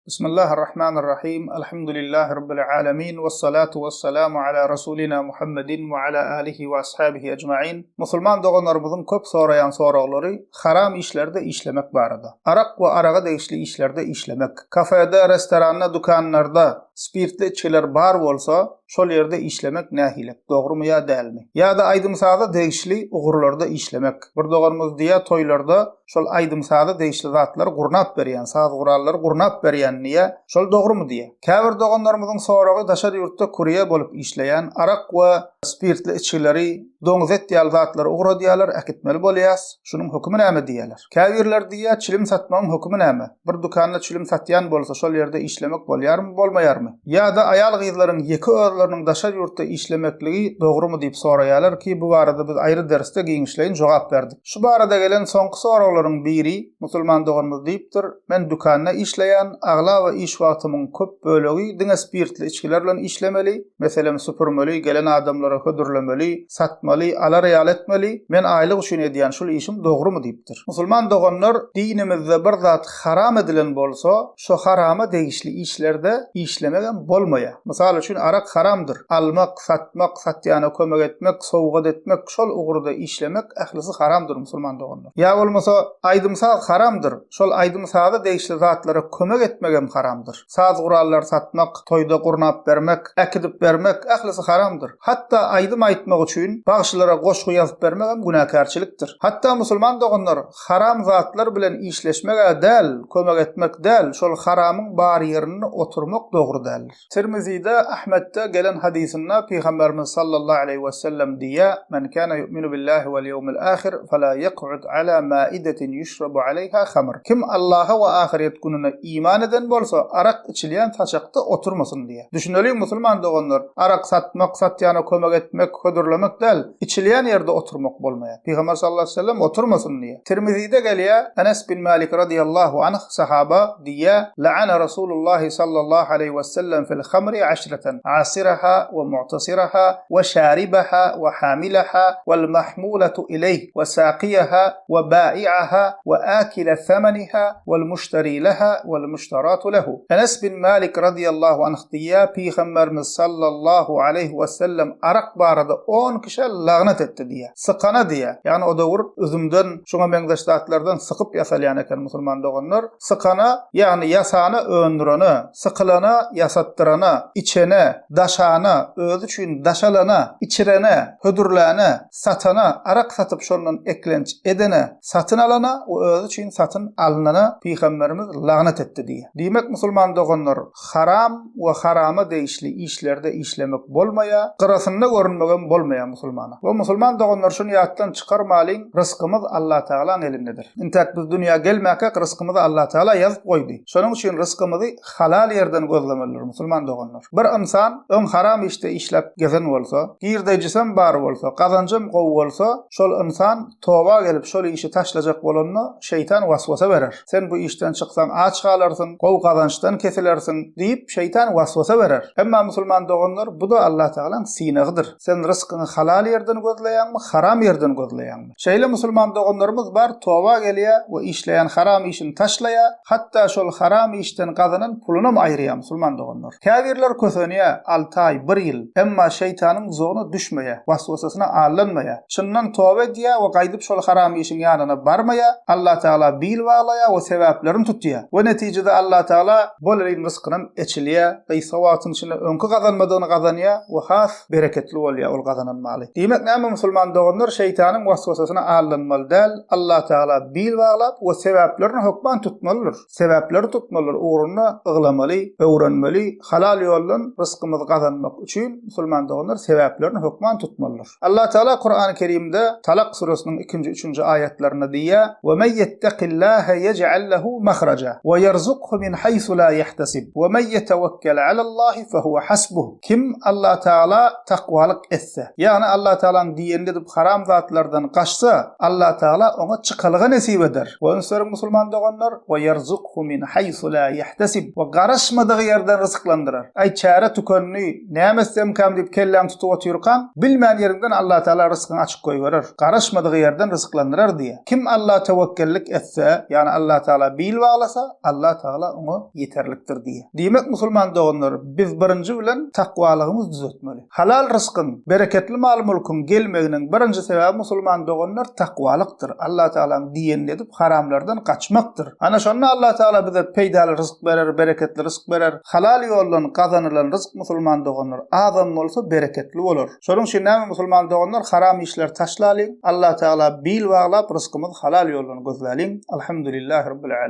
Bismillahirrahmanirrahim. Elhamdülillahi rabbil alamin ve salatu vesselamu ala rasulina Muhammedin ve ala alihi ve ashabihi ecmaîn. Musulman doganlarymyzyň köp soraýan soraglary haram işlerde işlemek barada. Arak we araga degişli işlerde işlemek. Kafede, restoranda, dukanlarda spirtli içkiler bar bolsa, şol ýerde işlemek nähilek. Dogrymy ýa dälmi? Ýa-da aýdymsada degişli ugurlarda işlemek. Bir doganymyz diýär toýlarda şol aýdymsada degişli zatlar gurnap berýän, saz gurallar gurnap berýän niýe? Şol dogrymy diýär. Käbir doganlarymyzyň soragy daşar ýurtda kurýe bolup işleýän arak we spirtli içkileri doňzet ýaly zatlar ugra diýerler, äkitmeli bolýas. Şunyň hukmy näme diýerler? Käbirler diýär, çilim satmagyň hukmy näme? Bir dukanda çilim satýan bolsa şol ýerde işlemek bolýarmy, bolmaýarmy? Ýa-da aýal gyzlaryň ýeki örleriniň daşar ýurtda işlemekligi dogrymy diýip soraýarlar ki, bu barada biz aýry dersde giňişleýin jogap berdik. Şu barada gelen soňky soraglaryň biri musulman doganymyz diýipdir: "Men dukanda işleýän, agla we iş wagtymyň köp bölegi diňe spirtli içkiler bilen işlemeli, meselem süpürmeli, gelen adamlara hödürlemeli, satmaly, alar ýal etmeli. Men aýlyk üçin edýän şol işim dogrymy?" diýipdir. Musulman doganlar dinimizde bir zat haram edilen bolsa, şo harama degişli işlerde işlemegen bolmaýar. Mysal üçin arak haramdyr. Almak, satmak, satýana kömek etmek, sowgat etmek, şol ugurda işlemek ählisi haramdyr musulman doganlar. Ýa bolmasa aýdymsa haramdyr. Şol aýdymsada degişli zatlara kömek etmegen haramdyr. Saz gurallar satmak, toýda gurnap bermek, äkidip bermek ählisi haramdyr. Hatta aýdym aýtmak üçin bagşylara goşgy ýazyp bermek hem günahkarçylykdyr. Hatta musulman doganlar haram zatlar bilen işleşmege däl, kömek etmek däl, şol haramyň bar ýerine oturmak dogry däldir. Tirmizi'de, Ahmet'te gelen hadisinde Peygamberimiz sallallahu aleyhi ve sellem diýär: "Men kana yu'minu billahi wal yawmil ahir fala yaq'ud ala ma'idatin yushrabu alayha khamr." Kim Allah'a we ahiret gününe iman eden bolsa, arak içilýän taşakda oturmasyn diýär. Düşüneli musulman doganlar, arak satmak, satýana kömek etmek, hödürlemek däl, içilýän ýerde oturmak bolmaýar. Peygamber sallallahu aleyhi ve sellem oturmasyn diýär. Tirmizi'de gelýär, Enes bin Malik radiyallahu anh sahaba diýär: "La'ana Rasulullah sallallahu aleyhi ve sellem fil khamri 'ashratan, 'asiraha ve mu'tasiraha ve şaribaha ve hamilaha vel mahmulatu ilayh ve saqiyaha ve ba'i'aha ve akila thamaniha vel mushtari laha vel mushtaratu lehu." Enes bin Malik radiyallahu anh diýär, Peygamberimiz sallallahu aleyhi ve sellem arak barada 10 kişi lagnet etdi diýär. Sykana diýär. Yani o dowr üzümden, şoňa meňzeşdatlardan sykyp ýasalýan eken musulman doganlar. Sykana, yani ýasany öndüreni, sykylana, ýasatdyrana, içene, daşana, öz üçin daşalana, içirene, hödürläne, satana, arak satyp şondan eklenç edene, satyn alana, o öz üçin satyn alynana Peygamberimiz lagnet etdi diýär. Diýmek musulman doganlar, haram we harama degişli işlerde işlemek bolmaýar, gyrasynda görünmegen bolmaýar musulmana. Bu musulman doganlar şunu ýatdan çykarmalyň, rızkymyz Allah Taala'nın elindedir. Intak biz dünýä gelmäke rızkymyzy Allah Taala ýazyp goýdy. Şonuň üçin rızkymyzy halal ýerden gözlemelidir musulman doganlar. Bir insan öň haram işte işlep gezen bolsa, girdejisem bar bolsa, kazancym gowy bolsa, şol insan toba gelip şol işi taşlajak bolanyna şeytan waswasa berer. Sen bu işten çyksaň aç galarsın, gowy kazançdan kesilersin diýip şeytan waswasa berer. Emma musulman doganlar bu da Allah Taala'nın sinagydyr. Sen rızkyny halal ýerden gözleýänmi, haram ýerden gözleýänmi? Şeýle musulman doganlarymyz bar, toba gelýär we işleýän haram işini taşlaýar, hatda şol haram işten kazanan puluny aýrýar musulman doganlar. Käbirler kösenýär 6 ay, 1 ýyl, emma şeytanyň zogyna düşmeýär, waswasasyna allanmaýar. Çyndan toba edýär we gaýdyp şol haram işin ýanyna barmaýar. Allah Taala bil waglaýar we sebäplerini tutýar. We netijede Allah Taala bolan rızkyny eçilýär, gysawatyn içinde öňkü kazanmadygyny kazanýar we has bereketli bolýar ol kazanan maly. Diýmek näme musulman doganlar, şeytanyň waswasasyna allanmaly däl, Allah Taala bil waglap we sebäplerini hökman tutmalydyr. Sebäpleri tutmalydyr, uğruna ıglamaly, öwrenmeli, halal ýoldan rızkymyzy kazanmak üçin musulman doganlar sebäplerini hökman tutmalydyr. Allah Taala Kur'an-ı Kerimde Talak suresiniň 2-3 ayetlerinde diýär: "Ve men yettaqillaha yej'al lehu mahraja ve yerzukhu min haysu la yahtasib ve men yetawakkel alallahi fehuve hasbuh." Kim Allah Taala takwalyk etse, yani Allah Allah Taala'nın diýenini edip haram zatlardan kaçsa Allah Taala ona çıkalığı nasip eder. Öňsör musulman doganlar we yerzukhu min haysu la yahtasib we garaşmadyğı yerden rızıklandırar. Ay çare tükönni nämesem kam dip kellem tutup oturkan bilmän yerinden Allah Taala rızkyny açyk goýberer. Garaşmadyğı yerden rızıklandırar diýe. Kim Allah tawakkellik etse, yani Allah Taala bil bağlasa, Allah Taala onu yeterlikdir diýe. Diýmek musulman doganlar, biz birinji bilen takwalygymyzy düzeltmeli. Halal rızkyn, bereketli mal-mulkyň gelmeginiň birinji sebebi musulman doganlar takwalykdyr. Allah Taala'nın diýenini edip haramlardan kaçmakdyr. Ana şonu Allah Taala bize peýdaly rızk berer, bereketli rızk berer. Halal ýoldan gazanylan rızk musulman doganlar azam bolsa bereketli bolar. Şonuň üçin näme musulman doganlar haram işler taşlaly. Allah Taala bil baglap rızkymyzy halal ýoldan gözläliň. Alhamdulillahi rabbil alamin.